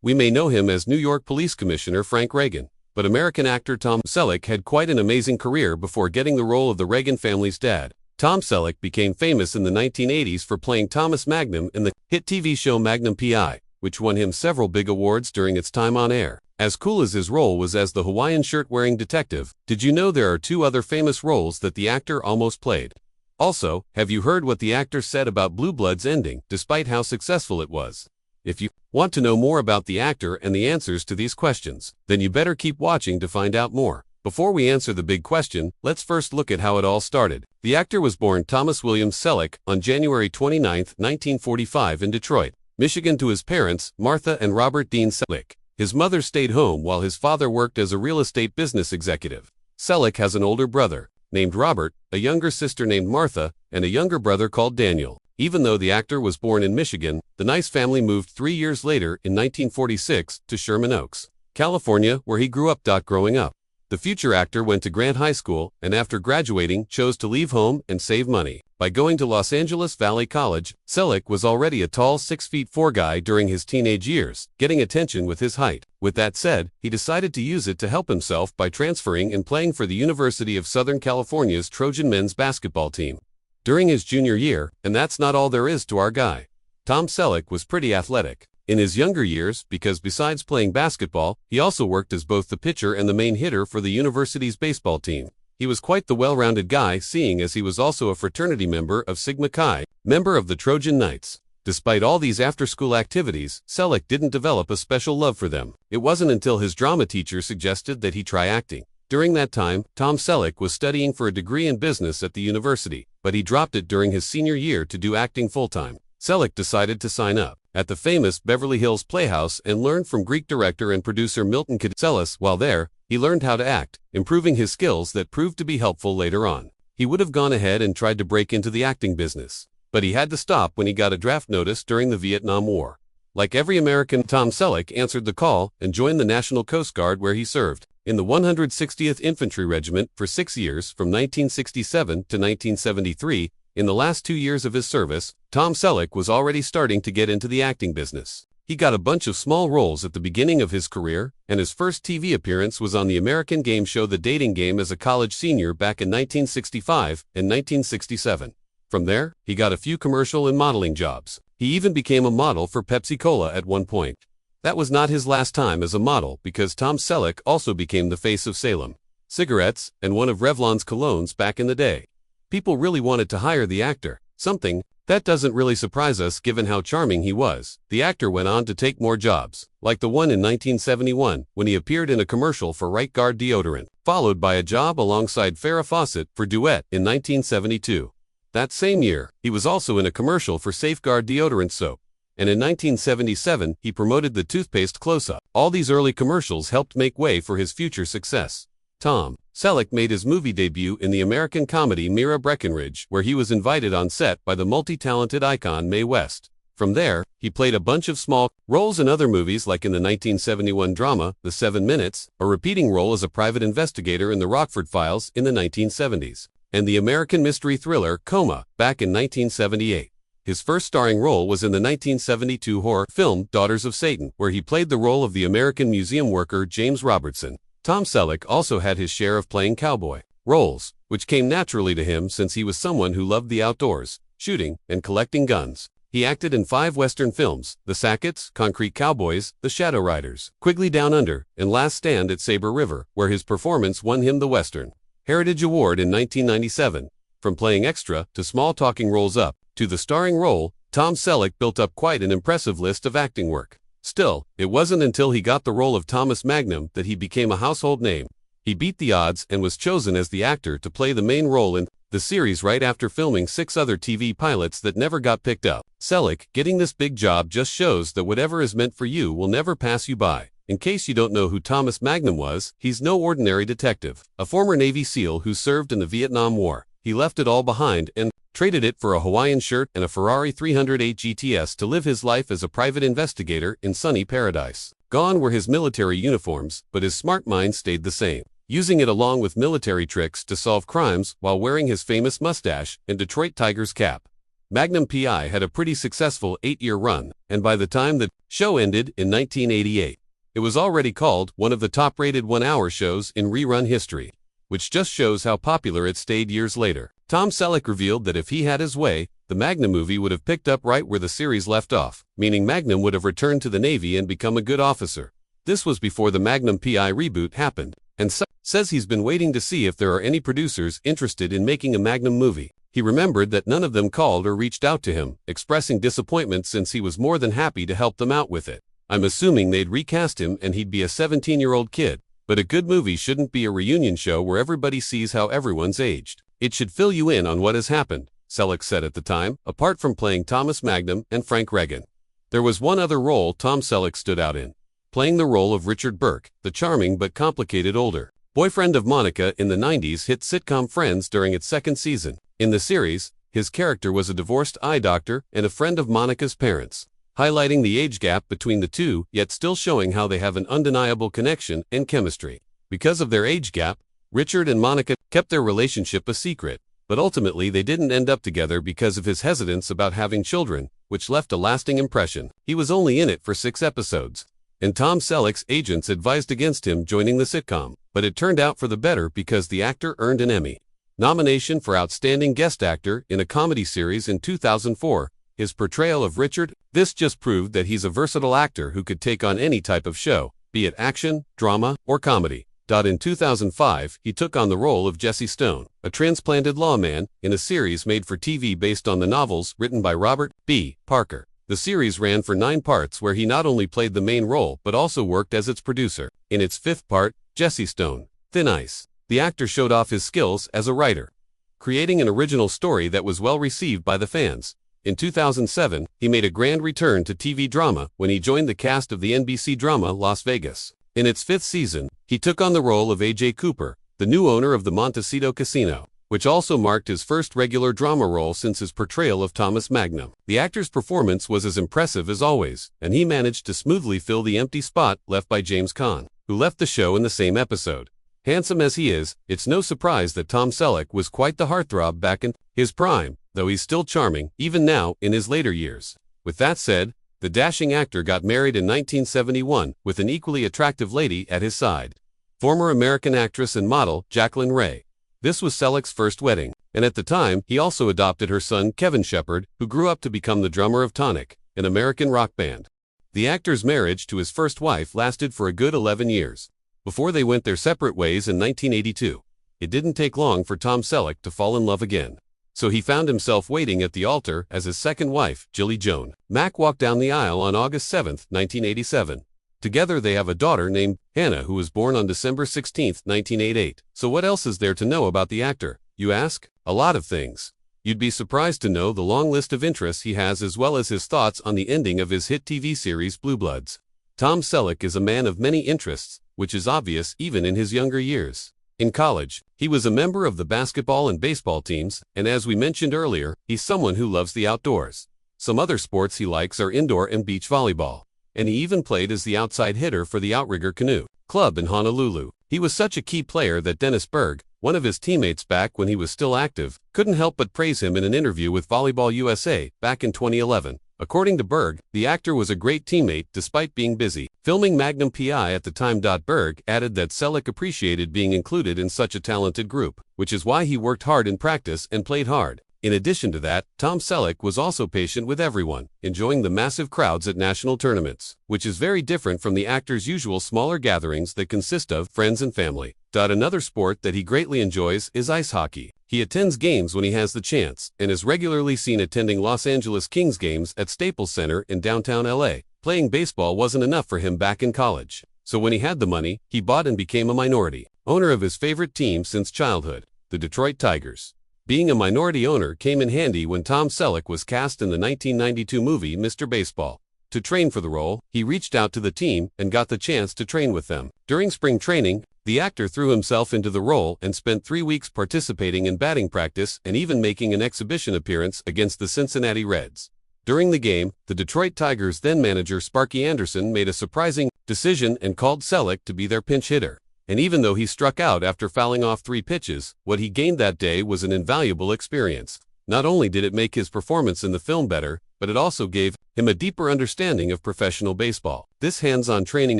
we may know him as New York Police Commissioner Frank Reagan. But American actor Tom Selleck had quite an amazing career before getting the role of the Reagan family's dad. Tom Selleck became famous in the 1980s for playing Thomas Magnum in the hit TV show Magnum P.I., which won him several big awards during its time on air. As cool as his role was as the Hawaiian shirt-wearing detective, did you know there are two other famous roles that the actor almost played? Also, have you heard what the actor said about Blue Bloods ending, despite how successful it was? If you want to know more about the actor and the answers to these questions, then you better keep watching to find out more. Before we answer the big question, let's first look at how it all started. The actor was born Thomas William Selleck on January 29, 1945 in Detroit, Michigan to his parents, Martha and Robert Dean Selleck. His mother stayed home while his father worked as a real estate business executive. Selleck has an older brother, named Robert, a younger sister named Martha, and a younger brother called Daniel. Even though the actor was born in Michigan, the Nice family moved 3 years later in 1946 to Sherman Oaks, California, where he grew up. Growing up, the future actor went to Grant High School and after graduating chose to leave home and save money. By going to Los Angeles Valley College, Selleck was already a tall 6'4" guy during his teenage years, getting attention with his height. With that said, he decided to use it to help himself by transferring and playing for the University of Southern California's Trojan men's basketball team. During his junior year, and that's not all there is to our guy, Tom Selleck was pretty athletic in his younger years because besides playing basketball, he also worked as both the pitcher and the main hitter for the university's baseball team. He was quite the well-rounded guy, seeing as he was also a fraternity member of Sigma Chi, member of the Trojan Knights. Despite all these after-school activities, Selleck didn't develop a special love for them. It wasn't until his drama teacher suggested that he try acting. During that time, Tom Selleck was studying for a degree in business at the university, but he dropped it during his senior year to do acting full-time. Selleck decided to sign up at the famous Beverly Hills Playhouse and learn from Greek director and producer Milton Katselas. While there, he learned how to act, improving his skills that proved to be helpful later on. He would have gone ahead and tried to break into the acting business, but he had to stop when he got a draft notice during the Vietnam War. Like every American, Tom Selleck answered the call and joined the National Coast Guard, where he served in the 160th Infantry Regiment for 6 years from 1967 to 1973. In the last 2 years of his service, Tom Selleck was already starting to get into the acting business. He got a bunch of small roles at the beginning of his career, and his first TV appearance was on the American game show The Dating Game as a college senior back in 1965 and 1967. From there, he got a few commercial and modeling jobs. He even became a model for Pepsi-Cola at one point. That was not his last time as a model, because Tom Selleck also became the face of Salem cigarettes and one of Revlon's colognes back in the day. People really wanted to hire the actor, something that doesn't really surprise us given how charming he was. The actor went on to take more jobs, like the one in 1971 when he appeared in a commercial for Right Guard deodorant, followed by a job alongside Farrah Fawcett for Duet in 1972. That same year, he was also in a commercial for Safeguard deodorant soap, and in 1977 he promoted the toothpaste Close-Up. All these early commercials helped make way for his future success. Tom Selleck made his movie debut in the American comedy Mira Breckenridge, where he was invited on set by the multi-talented icon Mae West. From there, he played a bunch of small roles in other movies, like in the 1971 drama The 7 Minutes, a repeating role as a private investigator in the Rockford Files in the 1970s, and the American mystery thriller Coma back in 1978. His first starring role was in the 1972 horror film Daughters of Satan, where he played the role of the American museum worker James Robertson. Tom Selleck also had his share of playing cowboy roles, which came naturally to him since he was someone who loved the outdoors, shooting, and collecting guns. He acted in 5 Western films: The Sacketts, Concrete Cowboys, The Shadow Riders, Quigley Down Under, and Last Stand at Sabre River, where his performance won him the Western Heritage Award in 1997. From playing extra to small talking roles up to the starring role, Tom Selleck built up quite an impressive list of acting work. Still, it wasn't until he got the role of Thomas Magnum that he became a household name. He beat the odds and was chosen as the actor to play the main role in the series right after filming 6 other TV pilots that never got picked up. Selleck getting this big job just shows that whatever is meant for you will never pass you by. In case you don't know who Thomas Magnum was, he's no ordinary detective, a former Navy SEAL who served in the Vietnam War. He left it all behind and traded it for a Hawaiian shirt and a Ferrari 308 GTS to live his life as a private investigator in sunny paradise. Gone were his military uniforms, but his smart mind stayed the same, using it along with military tricks to solve crimes while wearing his famous mustache and Detroit Tigers cap. Magnum P.I. had a pretty successful 8-year run, and by the time the show ended in 1988, it was already called one of the top-rated one-hour shows in rerun history, which just shows how popular it stayed years later. Tom Selleck revealed that if he had his way, the Magnum movie would have picked up right where the series left off, meaning Magnum would have returned to the Navy and become a good officer. This was before the Magnum P.I. reboot happened, and says he's been waiting to see if there are any producers interested in making a Magnum movie. He remembered that none of them called or reached out to him, expressing disappointment since he was more than happy to help them out with it. I'm assuming they'd recast him and he'd be a 17-year-old kid, but a good movie shouldn't be a reunion show where everybody sees how everyone's aged. It should fill you in on what has happened, Selleck said at the time. Apart from playing Thomas Magnum and Frank Reagan, there was one other role Tom Selleck stood out in, playing the role of Richard Burke, the charming but complicated older boyfriend of Monica in the 90s hit sitcom Friends during its second season. In the series, his character was a divorced eye doctor and a friend of Monica's parents, highlighting the age gap between the two, yet still showing how they have an undeniable connection and chemistry. Because of their age gap, Richard and Monica kept their relationship a secret, but ultimately they didn't end up together because of his hesitance about having children, which left a lasting impression. He was only in it for 6 episodes, and Tom Selleck's agents advised against him joining the sitcom, but it turned out for the better because the actor earned an Emmy nomination for Outstanding Guest Actor in a Comedy Series in 2004. His portrayal of Richard, this just proved that he's a versatile actor who could take on any type of show, be it action, drama, or comedy. In 2005, he took on the role of Jesse Stone, a transplanted lawman, in a series made for TV based on the novels written by Robert B. Parker. The series ran for 9 parts where he not only played the main role but also worked as its producer. In its 5th part, Jesse Stone, Thin Ice, the actor showed off his skills as a writer, creating an original story that was well received by the fans. In 2007, he made a grand return to TV drama when he joined the cast of the NBC drama Las Vegas. In its 5th season, he took on the role of A.J. Cooper, the new owner of the Montecito Casino, which also marked his first regular drama role since his portrayal of Thomas Magnum. The actor's performance was as impressive as always, and he managed to smoothly fill the empty spot left by James Caan, who left the show in the same episode. Handsome as he is, it's no surprise that Tom Selleck was quite the heartthrob back in his prime, though he's still charming, even now, in his later years. With that said, the dashing actor got married in 1971 with an equally attractive lady at his side, former American actress and model Jacqueline Ray. This was Selleck's first wedding, and at the time, he also adopted her son Kevin Shepard, who grew up to become the drummer of Tonic, an American rock band. The actor's marriage to his first wife lasted for a good 11 years, before they went their separate ways in 1982. It didn't take long for Tom Selleck to fall in love again, so he found himself waiting at the altar as his second wife, Jilly Joan Mack, walked down the aisle on August 7, 1987. Together they have a daughter named Hannah who was born on December 16, 1988. So what else is there to know about the actor, you ask? A lot of things. You'd be surprised to know the long list of interests he has as well as his thoughts on the ending of his hit TV series Blue Bloods. Tom Selleck is a man of many interests, which is obvious even in his younger years. In college, he was a member of the basketball and baseball teams, and as we mentioned earlier, he's someone who loves the outdoors. Some other sports he likes are indoor and beach volleyball, and he even played as the outside hitter for the Outrigger Canoe Club in Honolulu. He was such a key player that Dennis Berg, one of his teammates back when he was still active, couldn't help but praise him in an interview with Volleyball USA back in 2011. According to Berg, the actor was a great teammate despite being busy filming Magnum P.I. at the time. Berg added that Selleck appreciated being included in such a talented group, which is why he worked hard in practice and played hard. In addition to that, Tom Selleck was also patient with everyone, enjoying the massive crowds at national tournaments, which is very different from the actor's usual smaller gatherings that consist of friends and family. Another sport that he greatly enjoys is ice hockey. He attends games when he has the chance, and is regularly seen attending Los Angeles Kings games at Staples Center in downtown LA. Playing baseball wasn't enough for him back in college, so when he had the money, he bought and became a minority owner of his favorite team since childhood, the Detroit Tigers. Being a minority owner came in handy when Tom Selleck was cast in the 1992 movie Mr. Baseball. To train for the role, he reached out to the team and got the chance to train with them. During spring training, the actor threw himself into the role and spent 3 weeks participating in batting practice and even making an exhibition appearance against the Cincinnati Reds. During the game, the Detroit Tigers then-manager Sparky Anderson made a surprising decision and called Selleck to be their pinch hitter. And even though he struck out after fouling off 3 pitches, what he gained that day was an invaluable experience. Not only did it make his performance in the film better, but it also gave him a deeper understanding of professional baseball. This hands-on training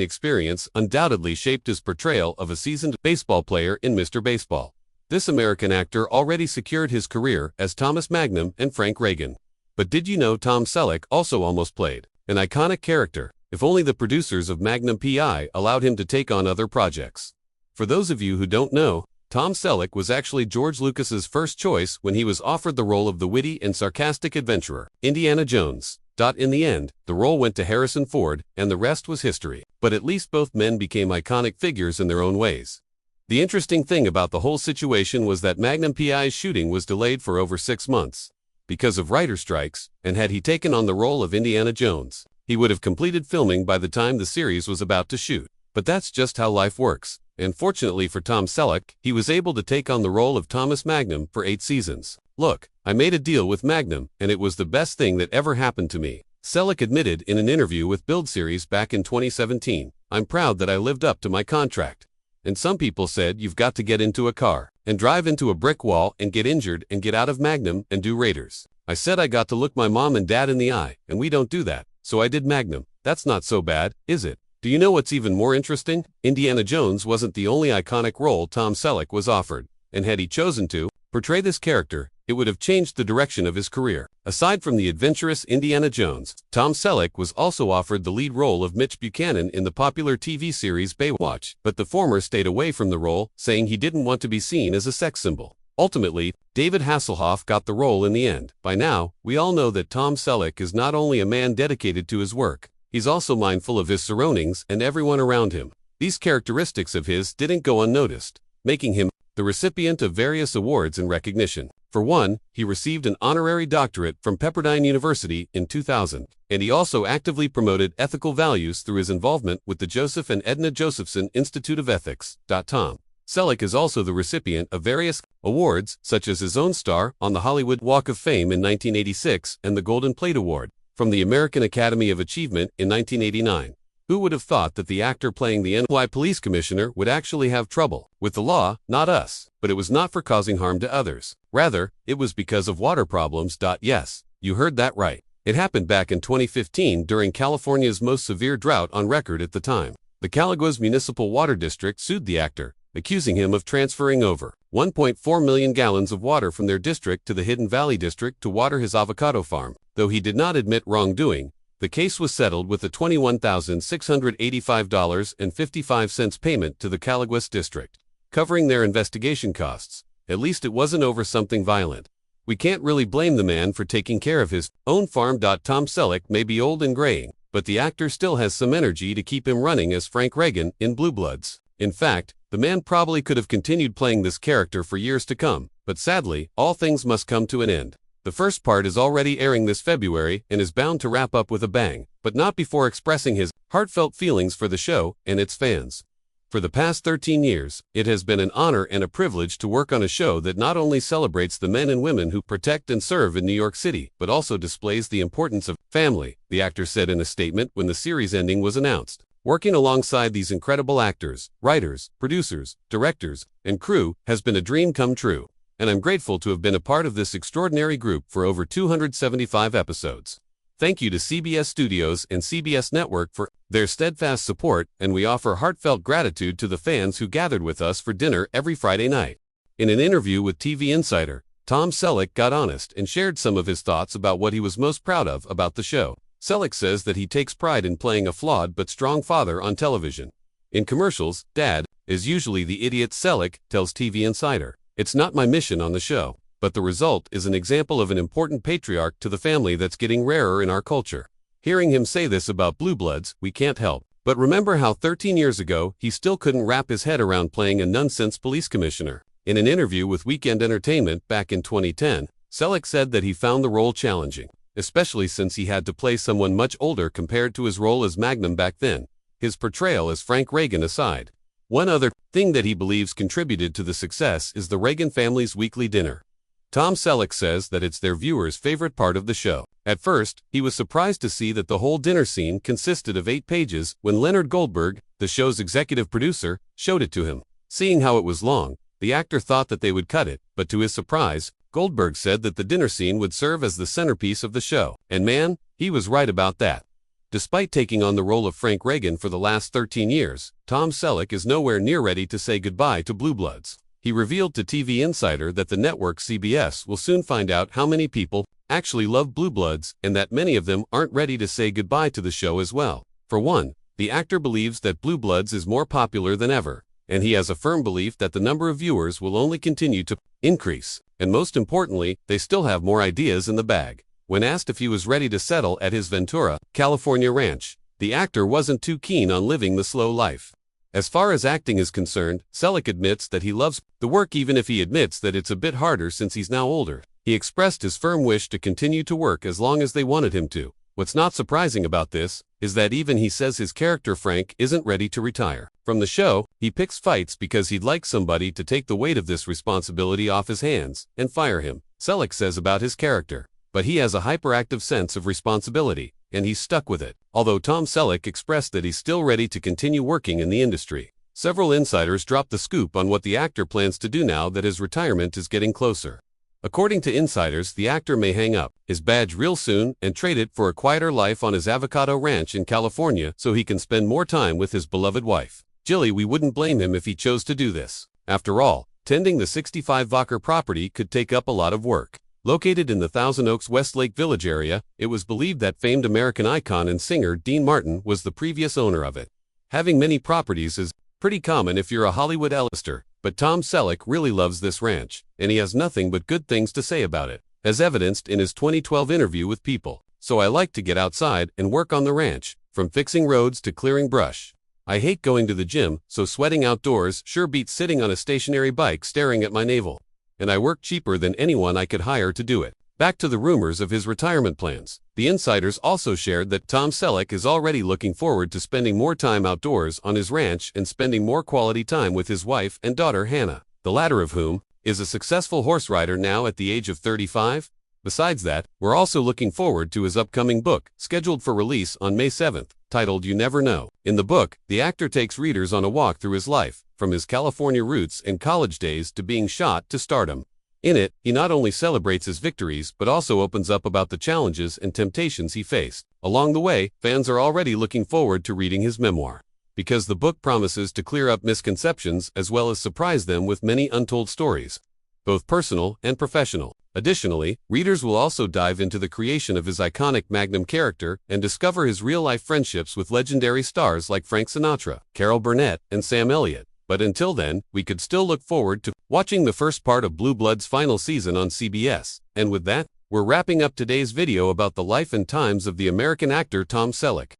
experience undoubtedly shaped his portrayal of a seasoned baseball player in Mr. Baseball. This American actor already secured his career as Thomas Magnum and Frank Reagan. But did you know Tom Selleck also almost played an iconic character, if only the producers of Magnum P.I. allowed him to take on other projects? For those of you who don't know, Tom Selleck was actually George Lucas's first choice when he was offered the role of the witty and sarcastic adventurer, Indiana Jones. In the end, the role went to Harrison Ford, and the rest was history. But at least both men became iconic figures in their own ways. The interesting thing about the whole situation was that Magnum P.I.'s shooting was delayed for over 6 months because of writer strikes, and had he taken on the role of Indiana Jones, he would have completed filming by the time the series was about to shoot. But that's just how life works, and fortunately for Tom Selleck, he was able to take on the role of Thomas Magnum for 8 seasons. "Look, I made a deal with Magnum, and it was the best thing that ever happened to me," Selleck admitted in an interview with Build Series back in 2017. "I'm proud that I lived up to my contract. And some people said you've got to get into a car and drive into a brick wall and get injured and get out of Magnum and do Raiders. I said I got to look my mom and dad in the eye, and we don't do that, so I did Magnum. That's not so bad, is it?" Do you know what's even more interesting? Indiana Jones wasn't the only iconic role Tom Selleck was offered, and had he chosen to portray this character, it would have changed the direction of his career. Aside from the adventurous Indiana Jones, Tom Selleck was also offered the lead role of Mitch Buchanan in the popular TV series Baywatch, but the former stayed away from the role, saying he didn't want to be seen as a sex symbol. Ultimately, David Hasselhoff got the role in the end. By now, we all know that Tom Selleck is not only a man dedicated to his work, he's also mindful of his surroundings and everyone around him. These characteristics of his didn't go unnoticed, making him the recipient of various awards and recognition. For one, he received an honorary doctorate from Pepperdine University in 2000, and he also actively promoted ethical values through his involvement with the Joseph and Edna Josephson Institute of Ethics. Tom Selleck is also the recipient of various awards, such as his own star on the Hollywood Walk of Fame in 1986 and the Golden Plate Award from the American Academy of Achievement in 1989. Who would have thought that the actor playing the NY police commissioner would actually have trouble with the law? Not us. But it was not for causing harm to others. Rather, it was because of water problems. Yes, you heard that right. It happened back in 2015 during California's most severe drought on record at the time. The Calaguas Municipal Water District sued the actor, accusing him of transferring over 1.4 million gallons of water from their district to the Hidden Valley District to water his avocado farm. Though he did not admit wrongdoing, the case was settled with a $21,685.55 payment to the Calaguas District, covering their investigation costs. At least it wasn't over something violent. We can't really blame the man for taking care of his own farm. Tom Selleck may be old and graying, but the actor still has some energy to keep him running as Frank Reagan in Blue Bloods. In fact, the man probably could have continued playing this character for years to come, but sadly, all things must come to an end. The first part is already airing this February and is bound to wrap up with a bang, but not before expressing his heartfelt feelings for the show and its fans. For the past 13 years, it has been an honor and a privilege to work on a show that not only celebrates the men and women who protect and serve in New York City, but also displays the importance of family, the actor said in a statement when the series ending was announced. Working alongside these incredible actors, writers, producers, directors, and crew has been a dream come true, and I'm grateful to have been a part of this extraordinary group for over 275 episodes. Thank you to CBS Studios and CBS Network for their steadfast support, and we offer heartfelt gratitude to the fans who gathered with us for dinner every Friday night. In an interview with TV Insider, Tom Selleck got honest and shared some of his thoughts about what he was most proud of about the show. Selleck says that he takes pride in playing a flawed but strong father on television. In commercials, Dad is usually the idiot. Selleck tells TV Insider, "It's not my mission on the show, but the result is an example of an important patriarch to the family that's getting rarer in our culture." Hearing him say this about Blue Bloods, we can't help but remember how 13 years ago he still couldn't wrap his head around playing a nonsense police commissioner. In an interview with Weekend Entertainment back in 2010, Selleck said that he found the role challenging, especially since he had to play someone much older compared to his role as Magnum back then. His portrayal as Frank Reagan aside, one other thing that he believes contributed to the success is the Reagan family's weekly dinner. Tom Selleck says that it's their viewers' favorite part of the show. At first, he was surprised to see that the whole dinner scene consisted of 8 pages when Leonard Goldberg, the show's executive producer, showed it to him. Seeing how it was long, the actor thought that they would cut it, but to his surprise, Goldberg said that the dinner scene would serve as the centerpiece of the show. And man, he was right about that. Despite taking on the role of Frank Reagan for the last 13 years, Tom Selleck is nowhere near ready to say goodbye to Blue Bloods. He revealed to TV Insider that the network CBS will soon find out how many people actually love Blue Bloods and that many of them aren't ready to say goodbye to the show as well. For one, the actor believes that Blue Bloods is more popular than ever, and he has a firm belief that the number of viewers will only continue to increase. And most importantly, they still have more ideas in the bag. When asked if he was ready to settle at his Ventura, California ranch, the actor wasn't too keen on living the slow life. As far as acting is concerned, Selleck admits that he loves the work even if he admits that it's a bit harder since he's now older. He expressed his firm wish to continue to work as long as they wanted him to. What's not surprising about this is that even he says his character Frank isn't ready to retire from the show. He picks fights because he'd like somebody to take the weight of this responsibility off his hands and fire him, Selleck says about his character. But he has a hyperactive sense of responsibility, and he's stuck with it. Although Tom Selleck expressed that he's still ready to continue working in the industry. Several insiders dropped the scoop on what the actor plans to do now that his retirement is getting closer. According to insiders, the actor may hang up his badge real soon and trade it for a quieter life on his avocado ranch in California so he can spend more time with his beloved wife. Jilly, we wouldn't blame him if he chose to do this. After all, tending the 65-acre property could take up a lot of work. Located in the Thousand Oaks Westlake Village area, it was believed that famed American icon and singer Dean Martin was the previous owner of it. Having many properties is pretty common if you're a Hollywood A-lister, but Tom Selleck really loves this ranch, and he has nothing but good things to say about it, as evidenced in his 2012 interview with People. So I like to get outside and work on the ranch, from fixing roads to clearing brush. I hate going to the gym, so sweating outdoors sure beats sitting on a stationary bike staring at my navel. And I work cheaper than anyone I could hire to do it. Back to the rumors of his retirement plans. The insiders also shared that Tom Selleck is already looking forward to spending more time outdoors on his ranch and spending more quality time with his wife and daughter Hannah, the latter of whom is a successful horse rider now at the age of 35. Besides that, we're also looking forward to his upcoming book, scheduled for release on May 7th, titled You Never Know. In the book, the actor takes readers on a walk through his life, from his California roots and college days to being shot to stardom. In it, he not only celebrates his victories but also opens up about the challenges and temptations he faced. Along the way, fans are already looking forward to reading his memoir, because the book promises to clear up misconceptions as well as surprise them with many untold stories, both personal and professional. Additionally, readers will also dive into the creation of his iconic Magnum character and discover his real-life friendships with legendary stars like Frank Sinatra, Carol Burnett, and Sam Elliott. But until then, we could still look forward to watching the first part of Blue Bloods' final season on CBS. And with that, we're wrapping up today's video about the life and times of the American actor Tom Selleck.